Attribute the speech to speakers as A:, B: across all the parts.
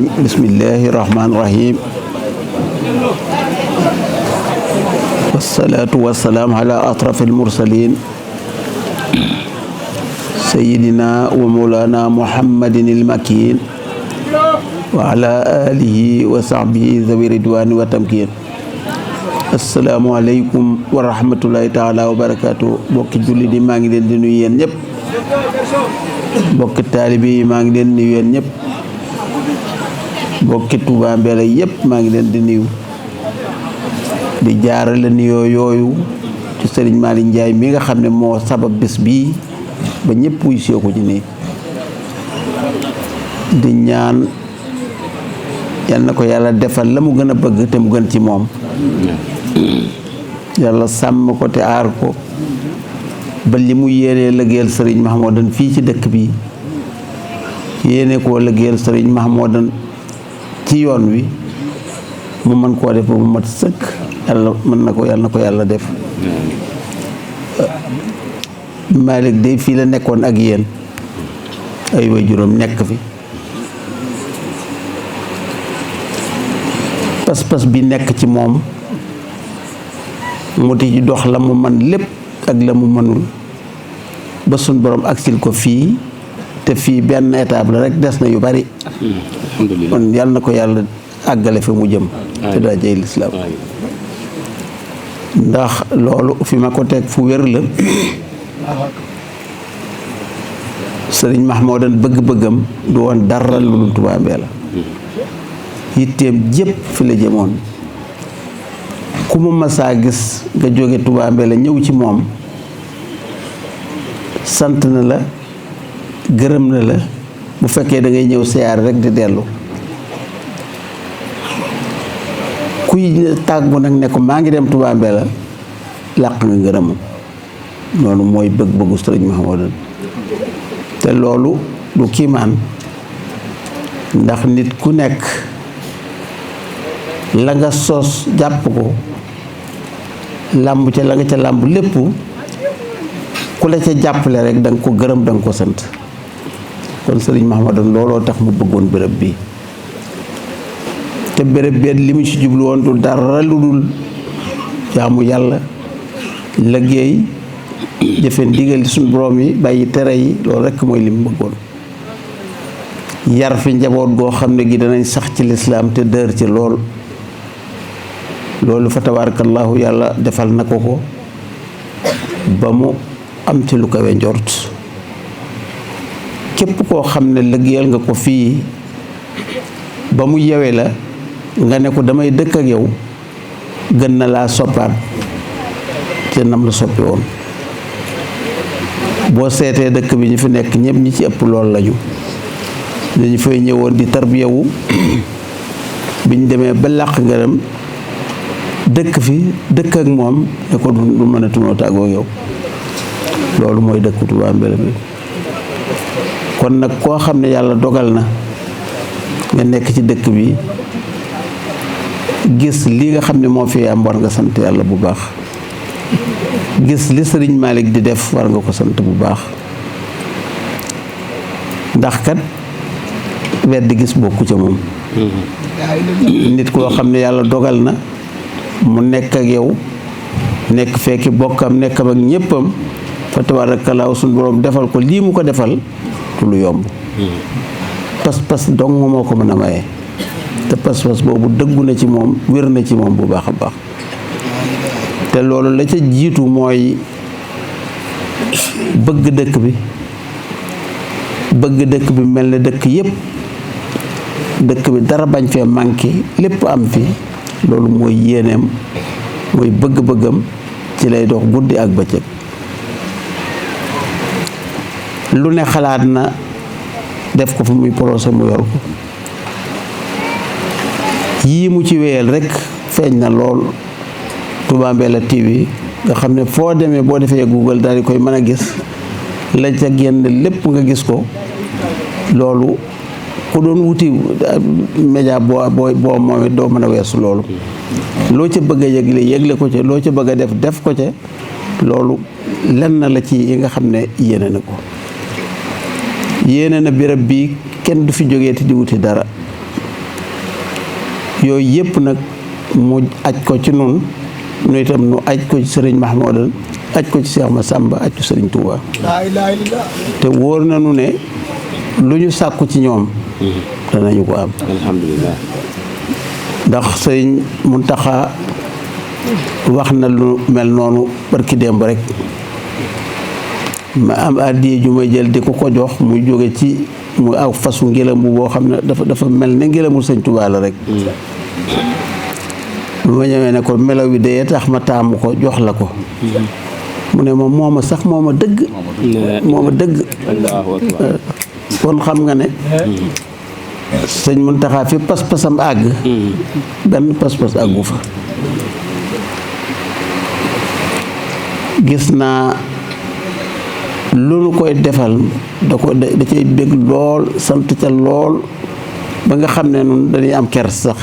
A: bismillahi rahmaani rahim wasalaatu wasalaam ala atrafil mursalin sayyidina wa mawlana muhammadin il-makin wa ala alihi wa sahbihi zawi ridwani wa tamkin. assalaamu aleykum wa rahmatullahi taala wa barakatuh. bokki julli di maa ngi leen di nuyu yéen ñëpp, bokki taalibe yi maa ngi leen di nuyu yéen ñëpp, bokki Touba Mbella yëpp maa ngi leen di nuyu, di jaarale nuyoo yooyu ci Serigne Malick Ndiaye mi nga xam ne moo sabab bés bii ba ñëpp wuy soo ko ci nii. di ñaan yal na ko yàlla defal la mu gën a bëgg te mu gën ci moom, yàlla sàmm ko te aar ko ba li mu yéenee liggéeyal Serigne Mahmoudan fii ci dëkk bi yéene koo liggéeyal Serigne Mahmoudan ci yoon wi mu mën koo def ba mu mat sëkk. yàlla mën na ko, yàlla na ko yàlla def. Malick day fii la nekkoon ak yéen ay waajuram nekk fi, pas-pas bi nekk ci moom mu di dox la mu man lépp ak la mu mënul ba suñ borom aksil ko fii, te fii benn étape la rek, des na yu bari. kon yàlla na ko yàlla àggale fi mu jëm te daa jëy lislaam, ndax loolu fi ma ko teg fu wér la. Sëriñ Mahmoudan bëgg-bëggam du woon dara lu dul Touba Mbella, yitteem jépp fi la jëmoon. ku mu masaa gis nga jóge Touba Mbella ñëw ci moom, sant na la, gërëm na la. bu fekkee da ngay ñëw siyaar rek di dellu. kuy tàggu nag ne ko maa ngi dem Touba Mbella làq nga ngërëmam. loolu mooy bëgg-bëggu Sëriñ Mahmoudan, te loolu du kiimaan, ndax nit ku nekk la nga sos jàpp ko làmb ca la nga ca làmb lépp, ku la ca jàppale rek da nga ko gërëm, da nga ko sant. kon Sëriñ Mahmoudan looloo tax mu bëggoon béréb bi, te béréb bi li mu ci jublu woon du dara lu dul jaamu yàlla, liggéey, jëfe ndigal suñu borom yi, bàyyi tere yi. loolu rekk mooy li mu bëggoon. yar fi njaboot goo xam ne gi danañ sax ci lislaam te dër ci lool. loolu fa tabarakallahu yàlla defal na ko ko ba mu am ci lu kawe njort. képp koo xam ne liggéeyal nga ko fii ba mu yewe la nga ne ko damay dëkk ak yow, gën na laa soppaat te nam la soppi woon. boo seetee dëkk bi ñu fi nekk ñëpp ñi ci ëpp lool lañu. dañu fay ñëwoon di tarbiyawu biñ demee ba làq ngërëm dëkk fi, dëkk ak moom ne ko du mën a tunoo tàggoo yow. loolu mooy dëkk Touba Mbella bi. kon nag koo xam ne yàlla dogal na nga nekk ci dëkk bi, gis li nga xam ne moo fi am, war nga sant yàlla bu baax. gis li Sëriñ Malick di def, war nga ko sant bu baax. ndax kat weddi gis bokku ca moom. nit koo xam ne yàlla dogal na mu nekk ak yow, nekk fekki bokkam, nekkam ak ñéppam, fa tabarakallahu suñu borom defal ko lii mu ko defal du lu yomb. pas-pas dong moo ko mën a maye, te pas-pas boobu dëggu na ci moom, wér na ci moom bu baax a baax. te loolu la ca jiitu mooy bëgg dëkk bi, bëgg dëkk bi mel ne dëkk yépp, dëkk bi dara bañ fee manqué, lépp am fi. loolu mooy yéeneem, mooy bëgg-bëggam, ci lay dox guddi ak bëccëg. lu ne xalaat na def ko fu muy projet mu yor ko. yii mu ci wéyal rek feeñ na lool. Touba Mbella TV nga xam ne foo demee boo defee Google daal di koy mën a gis, la ca génn lépp nga gis ko. loolu ku doon wuti média boo moom it doo mën a weesu loolu. loo ca bëgg a yëgle ko ca, loo ca bëgg a def ko ca. loolu lenn la ci yi nga xam ne yéene na ko. yéene na béréb bi kenn du fi jógee te di wuti dara. yooyu yëpp nag mu aj ko ci nun nu itam nu aj ko ci sëriñ Mahmoudan aj ko ci Cheikh Massamba aj ko sëriñ Touba te wóor na nu ne lu ñu sàkku ci ñoom danañu ko am
B: alhamdulilah
A: ndax sëriñ Muntaxa wax na lu mel noonu barki démb rek ma am addiye ju may jël di ko jox muy jóge ci mu aw fasu ngelamu boo xam ne dafa mel ne ngelamu sëñ Tuubaa la rek bu ma ñëwee ne ko melaw bi dee tax ma taamu ko jox la ko mu ne ma mooma sax mooma dëgg kon xam nga ne sëñ Muntaxa fi pas-pasam àgg benn pas-pas àggu fa gis naa lu nu koy defal da cay bég lool sant ca lool ba nga xam ne nun dañuy am kers sax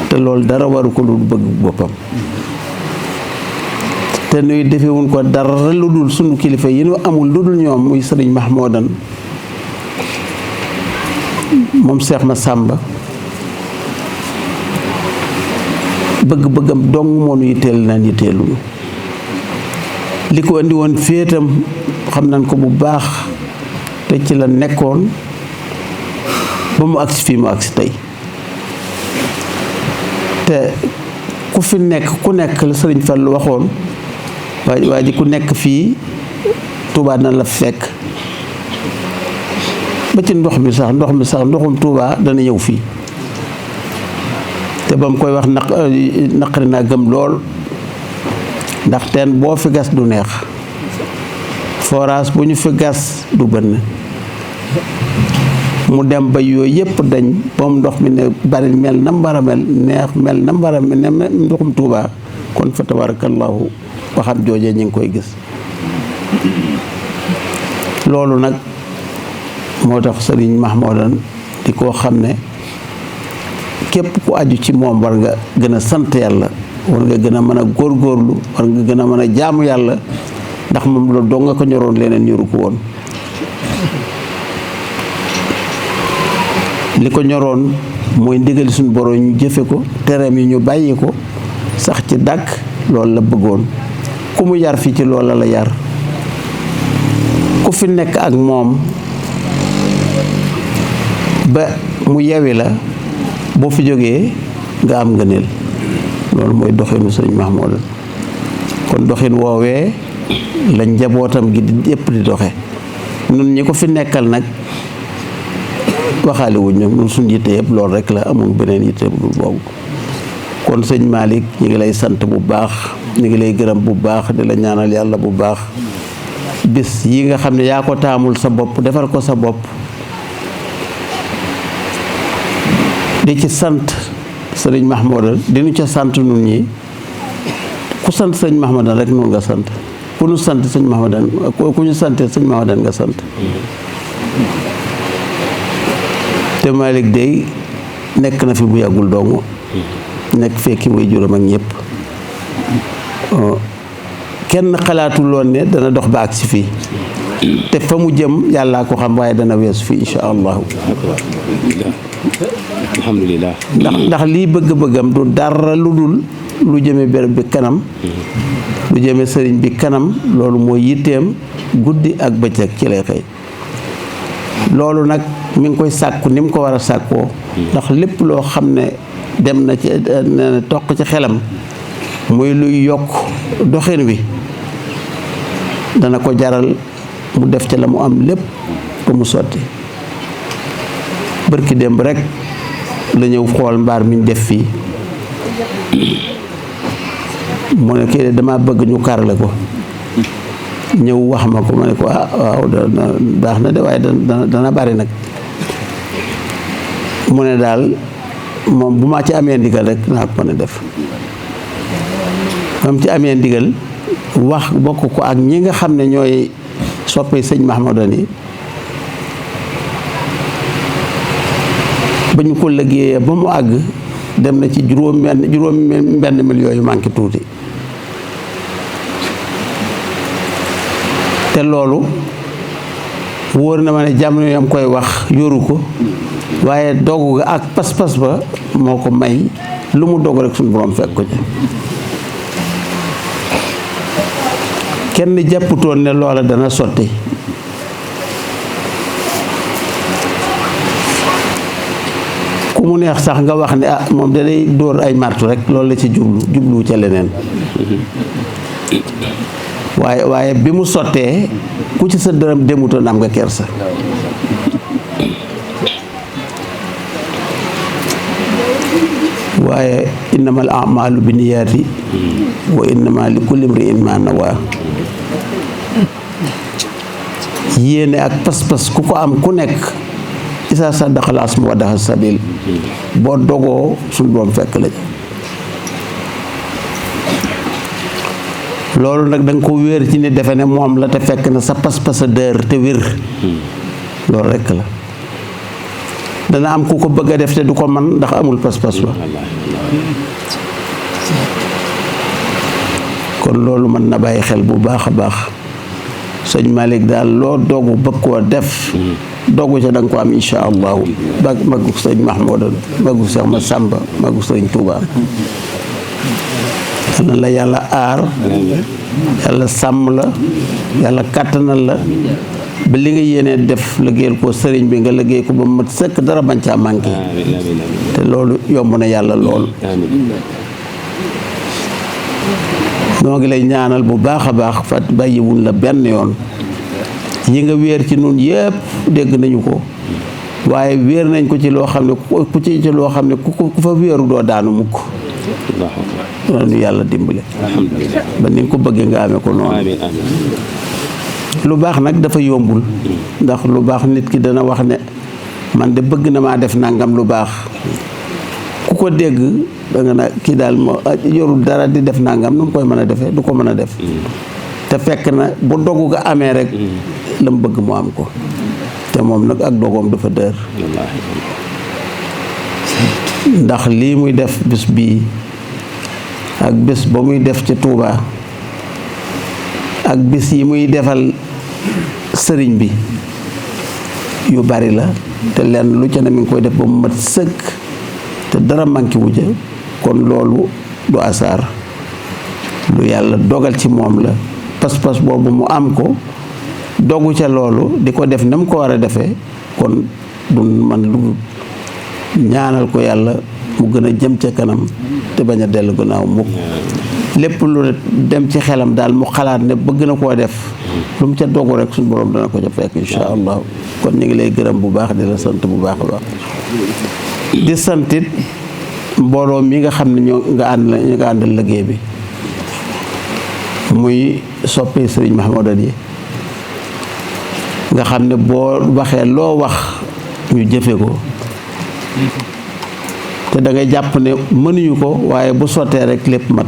A: te loolu dara waru ko lu bëgg boppam te nuy defewuñ ko dara lu dul sunu kilifa yi nu amul lu dul ñoom muy sëriñ Mahmoudan moom Cheikh Massamba bëgg-bëggam dong moo nu yitteel naan yitteelunu li ko andi woon féetam xam nañ ko bu baax te ci la nekkoon ba mu agsi fii mu agsi tey te ku fi nekk ku nekk la sëriñ Fallu waxoon waa ji ku nekk fii Touba na la fekk ba ci ndox mi sax ndoxum Touba dana ñëw fii te ba mu koy wax naqari naa gëm lool ndax teen boo fi gas du neex forage bu ñu fi gas du bënn mu dem ba yooyu yëpp dañ moom ndox mi ne bari mel na mbara mel neex mel na mbara mel ne ndoxum Touba kon fa tabarakallahu waxam joojee ñu ngi koy gis loolu nag moo tax sëriñ Mahmoudan di koo xam ne képp ku aju ci moom war nga gën a sant yàlla war nga gën a mën a góorgóorlu war nga gën a mën a jaamu yàlla ndax moom loolu doo nga ko ñoroon leneen ñoru ko woon li ko ñoroon mooy ndigali suñu borom ñu jëfe ko tereem yi ñu bàyyi ko sax ci dàkk loolu la bëggoon ku mu yar fii ci loola la yar ku fi nekk ak moom ba mu yewi la boo fi jógee nga am ngëneel loolu mooy doxinu sëriñ Mahmoudan kon doxin woowee la njabootam gi di yëpp di doxe nun ñi ko fi nekkal nag waxaale wuñ nag nun suñ yitte yëpp loolu rek la amul beneen yitte bu boobu kon sëñ Malick ñi ngi lay sant bu baax ñi ngi lay gërëm bu baax di la ñaanal yàlla bu baax bis yi nga xam ne yaa ko taamul sa bopp defal ko sa bopp di ci sant sëriñ Mahmoudan dinu ca sant nun ñi ku sant sëñ Mahmoudan rek nun nga sant ku ñu sant sëñ Mahmoudan ku ñu sante sëñ Mahmoudan nga sant te Malick dey nekk na fi bu yàggul dong nekk fekki way juróom ak ñëpp kenn xalaatul woon ne dana dox ba agsi fii te fa mu jëm yàllaa ko xam waaye dana weesu fii insha allahu
B: alhamdulilah
A: ndax lii bëgg-bëggam du dara lu dul lu jëme béréb bi kanam lu jëme sëriñ bi kanam loolu mooy yitteem guddi ak bëccëg ci lay xëy loolu nag mi ngi koy sàkku ni mu ko war a sàkkoo ndax lépp loo xam ne dem na ci toq ci xelam muy luy yokk doxin wi dana ko jaral mu def ca la mu am lépp ba mu sotti bërki démb rek la ñëw xool mbaar mi ñu def fii mu ne kii dama bëgg ñu karale ko ñëw wax ma ko ma ne ko waaw baax na de waaye dana bari nag mu ne daal moom bu ma ci amee ndigal rek naa ko mën a def moom ci amee ndigal wax bokk ko ak ñi nga xam ne ñooy soppee sëñ Mahmoudan yi ba ñu ko liggéeyee ba mu àgg dem na ci juróom benn million yu manqué tuuti te loolu wóor na ma ne jamono yam koy wax yoru ko waaye dogu ga ak pas-pas ba moo ko may lu mu dog rek suñu borom fekk ko ci kenn jàpputoon ne loola dana sotti ku mu neex sax nga wax ne ah moom da day dóor ay martu rek loolu la ci jublu ca leneen waaye bi mu sottee ku ci sa dërëm demutoon am nga kersa waaye innamal a'maalu binniyaati wa innama li kulli imri'in ma nawaa yéene ak pas-pas ku ko am ku nekk isa saddaqa al-azmu wa daha sabil boo dogoo suñu boom fekk la loolu nag da nga ko wéer ci ne defe ne moom la te fekk na sa pas-pas a dër te wér loolu rekk la dana am ku ko bëgg a def te du ko man ndax amul pas-pas ba kon loolu mën na bàyyi xel bu baax a baax sëñ Malick daal loo dogu bëgg koo def dogu ca da nga ko am insha allahu magu sëñ Mahmoudan magu Seex Masamba magu sëñ Touba na la yàlla aar yàlla sàmm la yàlla kàttanal la ba li nga yéenee def liggéeyal ko sëriñ bi nga liggéey ko ba mu mat sëkk dara bañ caa manqué te loolu yomb na yàlla lool noo ngi lay ñaanal bu baax a baax fat bàyyiwuñ la benn yoon yi nga wéer ci nun yépp dégg nañu ko waaye wéer nañ ko ci loo xam ne ku ci loo xam ne ku fa wéeru doo daanu mukk nu yàlla dimbale ba ni nga ko bëggee nga amee ko noonu lu baax nag dafa yombul ndax lu baax nit ki dana wax ne man de bëgg na maa def nangam lu baax ku ko dégg da nga na kii daal moo yorul dara di def nangam nu mu koy mën a defee du ko mën a def te fekk na bu dogu ga amee rek la mu bëgg mu am ko te moom nag ak dogoom dafa dër ndax lii muy def bis bii ak bis ba muy def ci Touba ak bis yi muy defal sëriñ bi yu bari la te lenn lu ca ne mi ngi koy def ba mu mat sëkk te dara manqué wu ca kon loolu du asaar lu yàlla dogal ci moom la pas-pas boobu mu am ko dogu ca loolu di ko def na mu ko war a defee kon du man lu ñaanal ko yàlla mu gën a jëm ca kanam te bañ a dellu gannaaw mukk lépp lu dem ci xelam daal mu xalaat ne bëgg na koo def lu mu ca dogu rek suñu borom dana ko ca fekk insha allah kon ñu ngi lay gërëm bu baax di la sant bu baax a baax di santit mbooloo mi nga xam ne ñu nga àndal liggéey bi muy soppee sëriñ Mahmoudan yi nga xam ne boo waxee loo wax ñu jëfe ko te da ngay jàpp ne mënuñu ko waaye bu sottee rek lépp mat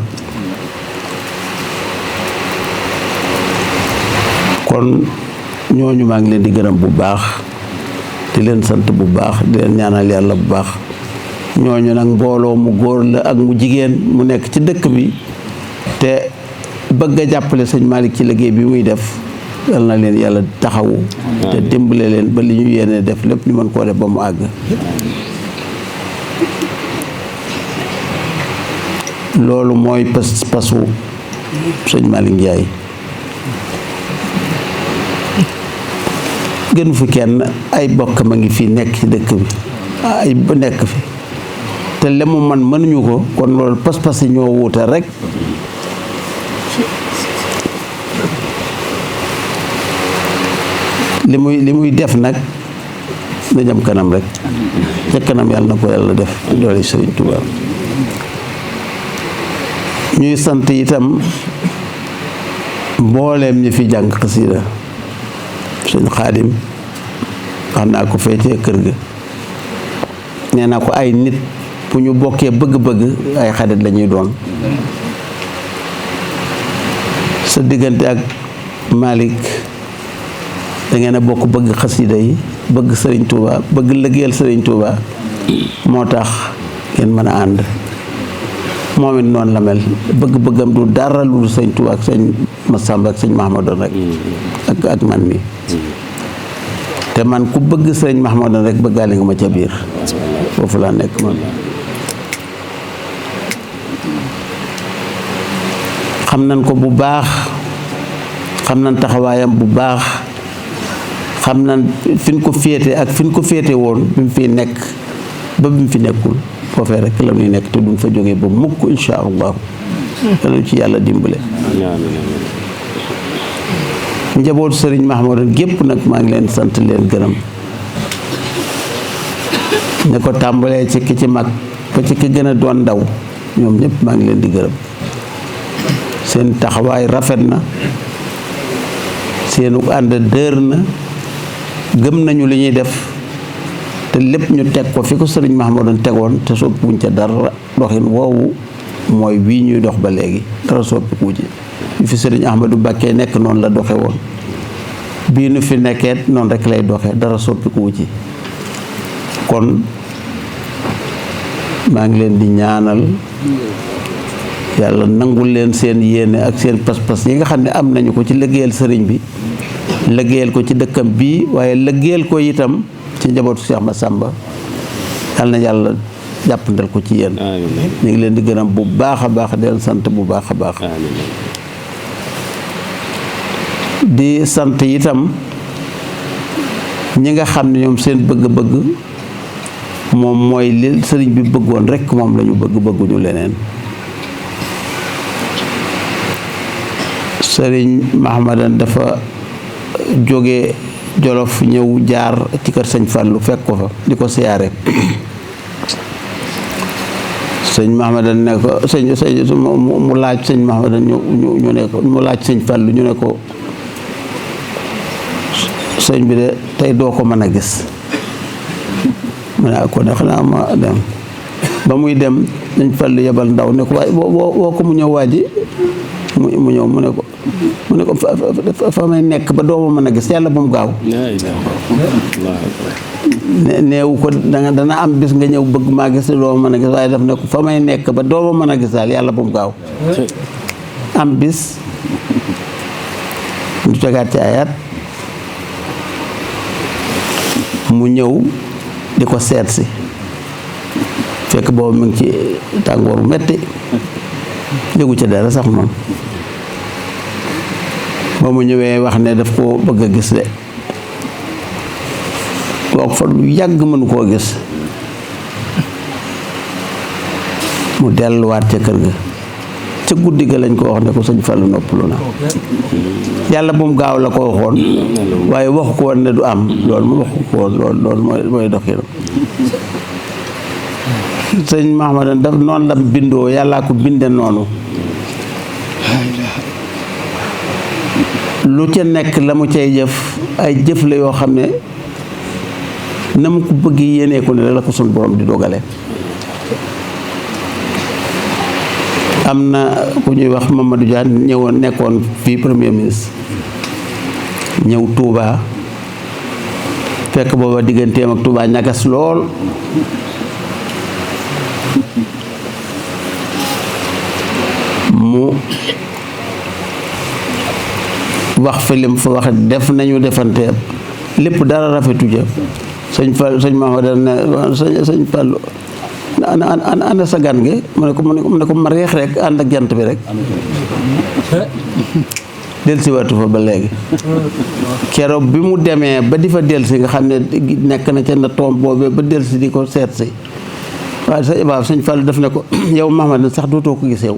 A: kon ñooñu maa ngi leen di gërëm bu baax di leen sant bu baax di leen ñaanal yàlla bu baax ñooñu nag mbooloo mu góor la ak mu jigéen mu nekk ci dëkk bi te bëgg a jàppale sëñ Malick ci liggéey bi muy def yal na leen yàlla taxawu te dimbale leen ba li ñu yéene def lépp ñu mën koo def ba mu àgg loolu mooy pasu sëñ Malick Ndiaye gënu fi kenn ay bokk ma ngi fii nekk ci dëkk bi ay ba nekk fi te le mu man mënuñu ko kon loolu pas-pas yi ñoo wuute rek li muy def nag na jëm kanam rek ca kanam yàlla na ko yàlla def doole Sëriñ Tuubaa ñuy sant itam mbooleem ñi fi jàng xasida sëñ Xaadim wax naa ko feecee kër ga nee naa ko ay nit bu ñu bokkee bëgg-bëgg ay xarit lañuy doon sa diggante ak Malick da ngeen a bokk bëgg xasida yi bëgg Sëriñ Tuuba bëgg liggéeyal Sëriñ Tuuba moo tax ngeen mën a ànd moom it noonu la mel bëgg-bëggam du dara lu Sëriñ Tuuba ak sëñ Masamba ak sëñ Mahmoudan rek ak man mi te man ku bëgg sëriñ Mahmoudan rek bëggaale nga ma ca biir foofu laa nekk man xam nañ ko bu baax, xam nañ taxawaayam bu baax, xam nañ fi ñu ko féete ak fi ñu ko féete woon bi mu fi nekk ba bi mu fi nekkul foofee rek la ñuy nekk te duñ fa jógee ba mukk insha allah. yàlla ci yàlla dimbale. njabootu sëriñ Mahmoudan gépp nag maa ngi leen sant leen gërëm, ne ko tàmbalee ci ki ci mag ba ci ki gën a doon ndaw, ñoom ñëpp maa ngi leen di gërëm. seen taxawaay rafet na, seenu ànd dër na, gëm nañu li ñuy def te lépp ñu teg ko fi ko sëriñ Mahmoudan tegoon te soppiwuñ ca dara. doxin woowu mooy wii ñuy dox ba léegi, dara soppiku ci. bi fi sëriñ Ahmadou Mbacké nekk noonu la doxe woon, bii nu fi nekkeet noonu rek lay doxe, dara soppikuwu ci. kon maa ngi leen di ñaanal yàlla nangul leen seen yéene ak seen pas-pas yi nga xam ne am nañu ko ci liggéeyal sëriñ bi, liggéeyal ko ci dëkkam bii, waaye liggéeyal ko itam ci njabootu Cheikh Massamba. yàlla na yàlla jàppandal ko ci yéen. ñu ngi leen di gërëm bu baax a baax, di leen sant bu baax a baax. di sant itam ñi nga xam ne ñoom seen bëgg-bëgg moom mooy li sëriñ bi bëggoon rekk moom lañu bëgguñu leneen. sëriñ Mahmoudan dafa jóge Jolof ñëw jaar ci kër sëñ Fallou fekk ko fa di ko siyaare. sëñ Mahmoudan ne ko mu laaj sëñ Mahmoudan ñu ne ko, mu laaj sëñ Fallou ñu ne ko sëñ bi de tey doo ko mën a gis. mu ne ko ne xanaa ma dem. ba muy dem sëñ Fallou yebal ndaw ne ko waaye woo ko mu ñëw waa ji mu ñëw mu ne ko fa may nekk ba doo ma mën a gis yàlla bu mu gaaw. neewu ko dana am bis nga ñëw bëgg maa gis doo ma mën a gis, waaye daf ne ko fa may nekk ba doo ma mën a gis daal yàlla bu mu gaaw. am bis ñu tegaat ci ayaat mu ñëw di ko seet si, fekk boobu mu ngi ci tàngooru metti, yëgu ca dara sax moom. ba mu ñëwee wax ne daf koo bëgg a gis de, toog fa lu yàgg mënu koo gis, mu delluwaat ca kër ga. ca guddi ga lañ ko wax ne ko sëñ Fallu noppalu na. yàlla bu mu gaaw la ko waxoon, waaye waxu ko woon ne du am. loolu mu waxu ko woon, loolu mooy doxinam. sëñ Mahmoudan daf noonu la bindoo, yàllaa ko binde noonu. lu ca nekk la mu cay jëf ay jëf la yoo xam ne na mu ko bëgg yéenee ko ne la ko sunu borom di dogale. am na ku ñuy wax Mamadou Dia ñëwoon nekkoon fii premier ministre, ñëw Touba fekk booba digganteem ak Touba ñagas lool. mu wax fi lim fa wax, def nañu defante lépp dara rafetu ja. sëñ Mahmoudan ne sëñ Fallu ana sa gan gi mu ne ko ma reex rek ànd ak jant bi rek. delsi waatu fa ba léegi. keroog bi mu demee ba di fa delsi nga xam ne nekk na ca na toom boobee ba delsi di ko seet si, waaw sëñ Fallu def ne ko yow Mahmoudan sax dootoo ko gis yow.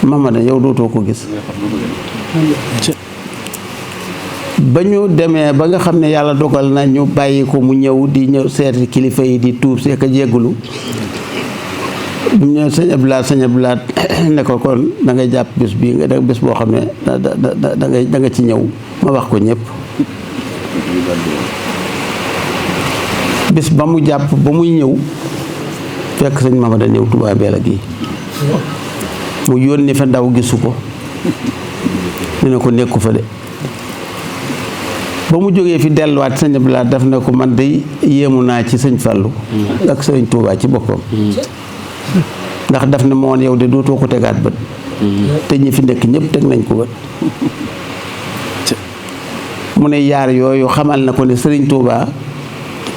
A: Mahmoudan yow dootoo ko gis. ba ñu demee ba nga xam ne yàlla dogal na ñu bàyyi ko mu ñëw di ñëw seeti kilifa yi di tuub see ka jéggulu. bu ñu ñëw sëñ Abdoulaat ne ko kon da ngay jàpp bés bii nga def bés boo xam ne da nga ci ñëw ma wax ko ñëpp. bés ba mu jàpp ba muy ñëw fekk sëñ Mahmoudan ñëw Touba Mbella gi mu yónni fa ndaw gisu ko. ñu ne ko nekku fa de. ba mu jógee fi delluwaat sëñ Abdoulaye daf ne ko man de yéemu naa ci sëñ Fallu ak sëñ Touba ci boppam. ndax daf ne ma woon yow de dootoo ko tegaat bët. te ñi fi nekk ñëpp teg nañ ko bët. mu ne yaar yooyu xamal na ko ne sëriñ Touba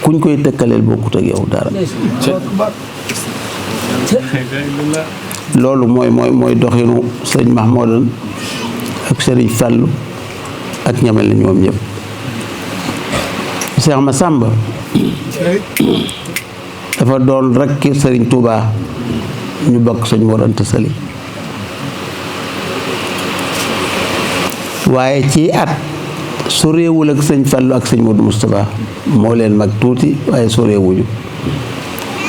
A: kuñ koy tëkkaleel bokkut ak yow dara. loolu mooy doxinu sëriñ Mahmoudan ak sëriñ Fallu ak ñamel na ñoom ñëpp. Cheikh Massamba dafa doon rekk sëriñ Touba ñu bokk Sëñ Mor Anta Sali waaye ci at soreewul ak sëñ Fallu ak sëñ Modou Moustapha moo leen mag tuuti waaye soreewuñu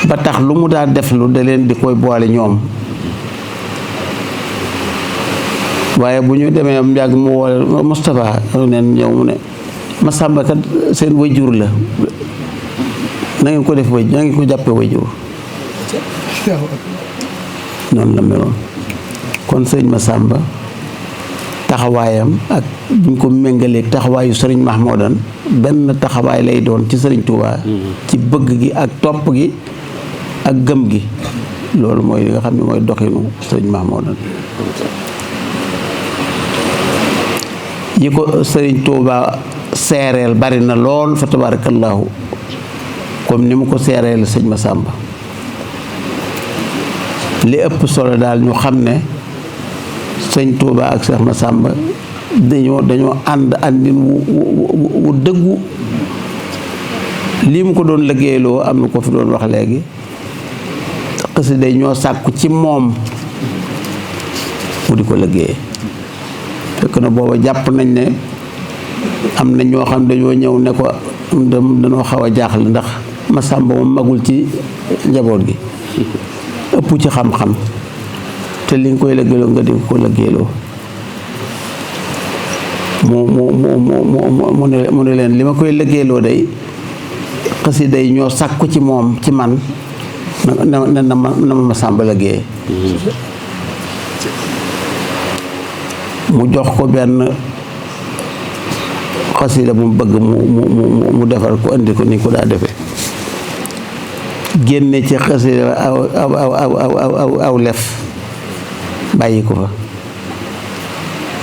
A: ba tax lu mu daa def lu da leen di koy boole ñoom waaye bu ñu demee am yàgg mu woole Moustapha neen ñëw mu ne Massamba kat seen wayjur la na ngeen ko def na ngeen ko jàppee wayjur noonu la meloon. kon sëñ Massamba taxawaayam ak buñ ko méngaleeg taxawaayu sëriñ Mahmoudan benn taxawaay lay doon ci sëriñ Touba. ci bëgg gi ak topp gi ak gëm gi loolu mooy li nga xam ne mooy doxinu sëriñ Mahmoudan. yi ko sëriñ Touba seereel bari na lool fa tabarakallahu comme ni mu ko seereel sëñ Massamba li ëpp solo daal ñu xam ne sëñ Touba ak Cheikh Massamba dañoo àndin wu dëggu. lii mu ko doon liggéeyloo am na ko fi doon wax léegi xasida yi ñoo sàkku ci moom mu di ko liggéey. fekk na booba jàpp nañ ne am na ñoo xam dañoo ñëw ne ko dañoo xaw a jaaxle ndax Massamba moom magul ci njaboot gi ëpp ci xam-xam te li nga koy liggéeyloo nga di ko liggéeyloo mu ne leen li ma koy liggéeyloo day xasida yi ñoo sàkku ci moom ci man na ma Massamba liggéey. mu jox ko benn xasida bu mu bëgg mu defar ko indi ko ni ko daa defee génne ci xasida aw lef bàyyi ko fa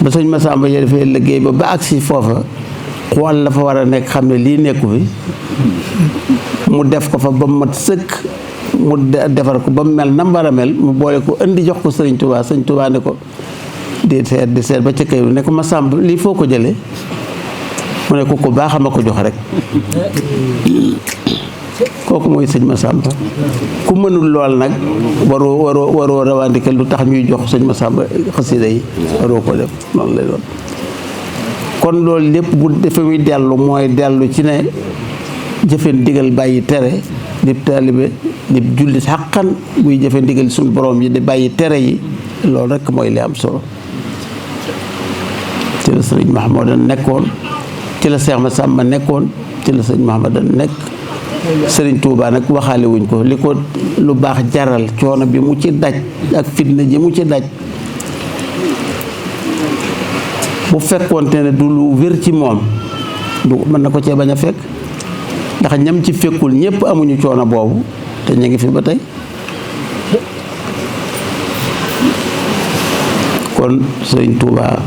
A: ba sëñ Massamba ya defee liggéey ba agsi foofa xool la fa war a nekk xam ne lii nekku fi mu def ko fa ba mat sëkk mu defar ko ba mu mel nam war a mel mu boole ko indi jox ko sëriñ Touba sëñ Touba ne ko di seet ba ca kay ne ko Massamba lii foo ko jëlee mu ne ko baax a ma ko jox rek kooku mooy sëñ Massamba. ku mënul lool nag waroo rawandike lu tax ñuy jox sëñ Massamba xasida yi waroo ko def noonu lay doon. kon loolu lépp bu defee muy dellu mooy dellu ci ne jëfe ndigal bàyyi tere di taalibe di jullit xaqan buy jëfe ndigal suñu borom yi di bàyyi tere yi loolu rek mooy li am solo. ci la sëriñ Mahmoudan nekkoon ci la Cheikh Massamba nekkoon ci la sëriñ Mahmoudan nekk. sëriñ Touba nag waxaale wuñ ko li ko lu baax jaral coono bi mu ci daj ak fitna ji mu ci daj bu fekkoonte ne du lu wér ci moom du mën na ko cee bañ a fekk ndax ñam ci fekkul ñépp amuñu coono boobu te ñu ngi fi ba tey. kon sëriñ Touba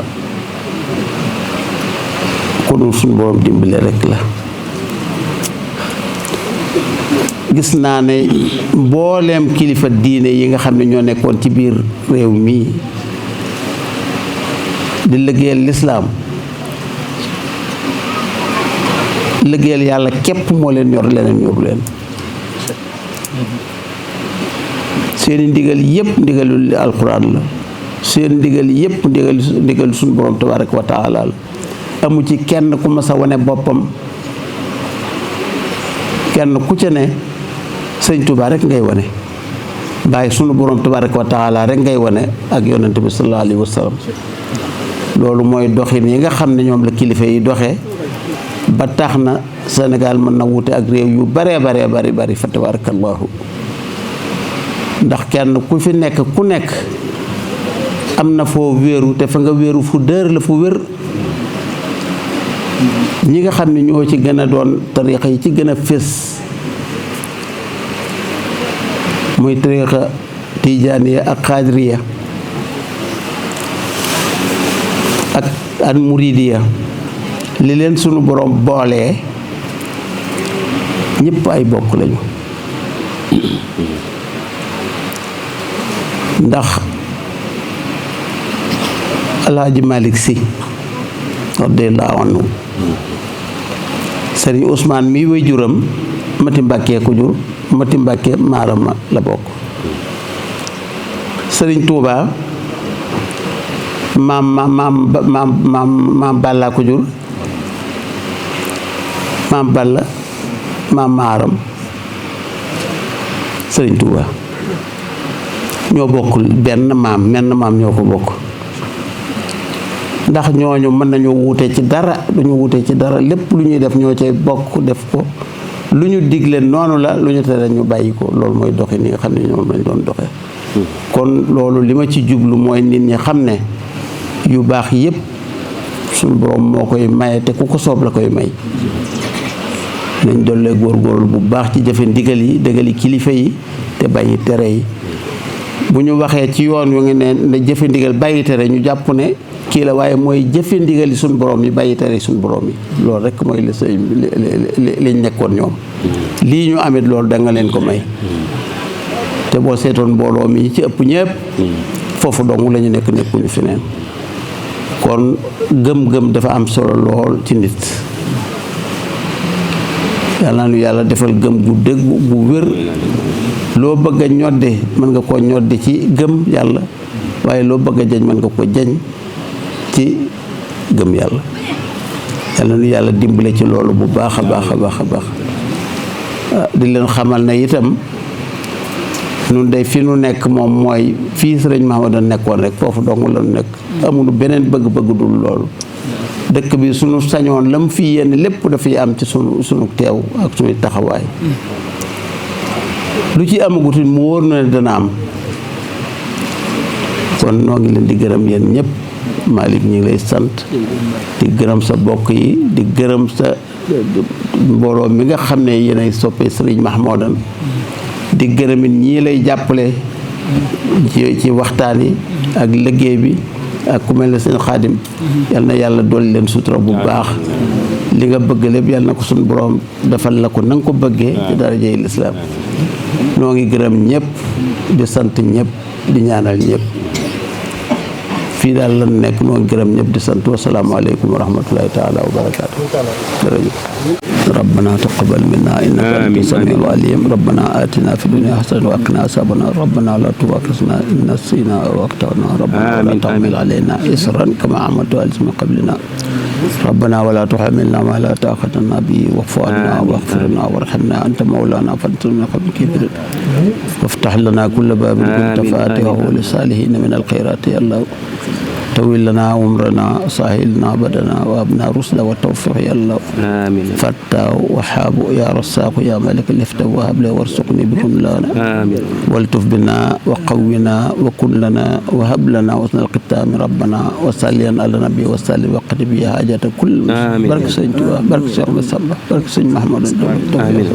A: ku dul suñu borom dimbale rek la. gis naa ne mbooleem kilifa diine yi nga xam ne ñoo nekkoon ci biir réew mii di liggéeyal lislaam liggéeyal yàlla képp moo leen ñor leneen ñoru leen. seeni ndigal yépp ndigalul alxuraan la seen ndigal yépp ndigal suñu borom tabaaraka wa taala la amu ci kenn ku mas a wane boppam kenn ku ca ne sëñ Touba rek ngay wane bàyyi sunu borom tabaaraka wa taala rek ngay wane ak yonent bi sallallahu alayhi wa sallam. loolu mooy doxin yi nga xam ne ñoom la kilifa yi doxee ba tax na Sénégal mën na wute ak réew yu baree bari fa tabarakallahu ndax kenn ku fi nekk ku nekk am na foo wéeru te fa nga wéeru fu dër la fu wér. ñi nga xam ne ñoo ci gën a doon tariqa yi ci gën a fés muy tariqa tijaaniya ak xaadiriya ak al muridiya li leen sunu borom boolee ñëpp ay bokk lañu ndax Alaaji Malick Sy radiyallaahu anhu sëriñ Ousmane mi way juram Mati Mbàkke ko jur Mati Mbàkke Maarama la bokk sëriñ Touba maam Balla ko jur maam Balla maam Maaram sëriñ Touba ñoo bokkul benn maam menn maam ñoo ko bokk ndax ñooñu mën nañoo wuute ci dara duñu wuute ci dara lépp lu ñuy def ñoo cay bokk def ko lu ñu digle noonu la lu ñu tere ñu bàyyi ko loolu mooy doxe ni nga xam ne ñoom lañ doon doxe kon loolu li ma ci jublu mooy nit ñi xam ne yu baax yépp suñu borom moo koy maye te ku ko soob la koy may nañ dollee góorgóorlu bu baax ci jëfe ndigal yi dëggali kilifa yi te bàyyi tere yi bu ñu waxee ci yoon wi nga ne jëfe ndigal bàyyi tere ñu jàpp ne kii la waaye mooy jëfe ndigal yi suñu borom yi bàyyi tere suñu borom yi loolu rek mooy liñ nekkoon ñoom lii ñu amit loolu da nga leen ko may te boo seetoon mbooloo mi ci ëpp ñëpp foofu dong la ñu nekkuñu feneen kon gëm-gëm dafa am solo lool ci nit yàlla na nu yàlla defal gëm gu dëgg gu wér loo bëgg a ñodde mën nga koo ñodde ci gëm yàlla waaye loo bëgg a jañ mën nga ko jañ ci gëm yàlla yàlla nu yàlla dimbale ci loolu bu baax a baax a baax a baax di leen xamal ne itam nun day fi nu nekk moom mooy fii sëriñ Mahamadou nekkoon rek foofu dong la nu nekk amuñu beneen bëgg-bëgg dul loolu dëkk bi sunu sañoon la mu fi yenn lépp dafay am ci sunu teew ak suñuy taxawaay lu ci amagutul mu wóor na ne dana am kon noo ngi leen di gërëm yéen ñëpp Malick ñu ngi lay sant di gërëm sa bokk yi di gërëm sa mbooloo mi nga xam ne yéenay soppee sëriñ Mahmoudan di gërëm it ñii lay jàppale ci waxtaan yi ak liggéey bi ak ku mel ne seen xaadim yal na yàlla dolli leen sutura bu baax li nga bëgg lépp yal na ko suñu borom defal la ko na nga ko bëggee ci darajay lislaam noo ngi gërëm ñëpp di sant ñëpp di ñaanal ñëpp fii daal lan nekk noo ngi gërëm ñëpp di sant wasalaamaaleykum wa rahmatullahi taala wa barakaatu jërëjëf ربنا تقبل منا إنك أنت السميع العليم ربنا آتنا في الدنيا حسنة وقنا عذاب النار ربنا لا تؤاخذنا إن نسينا أو أخطأنا ربنا لا تحمل علينا إصرا كما عملت على من قبلنا ربنا ولا تحملنا ما لا طاقة لنا به واعف عنا واغفر لنا وارحمنا أنت مولانا فانصرنا قبل كبر وافتح لنا كل باب كنت فاتحه للصالحين من الخيرات يا الله طول لنا عمرنا سهل لنا بدنا وابنا رشد والتوفيق يا الله آمين فتاه وحاب يا رزاق يا ملك الافتاء وهب لي وارزقني بكم لنا آمين والتف بنا وقونا وكن لنا وهب لنا حسن الختام ربنا وصلي على النبي وسلم وقت به حاجة كل بارك سيدنا بارك سيدنا بارك سيدنا محمد آمين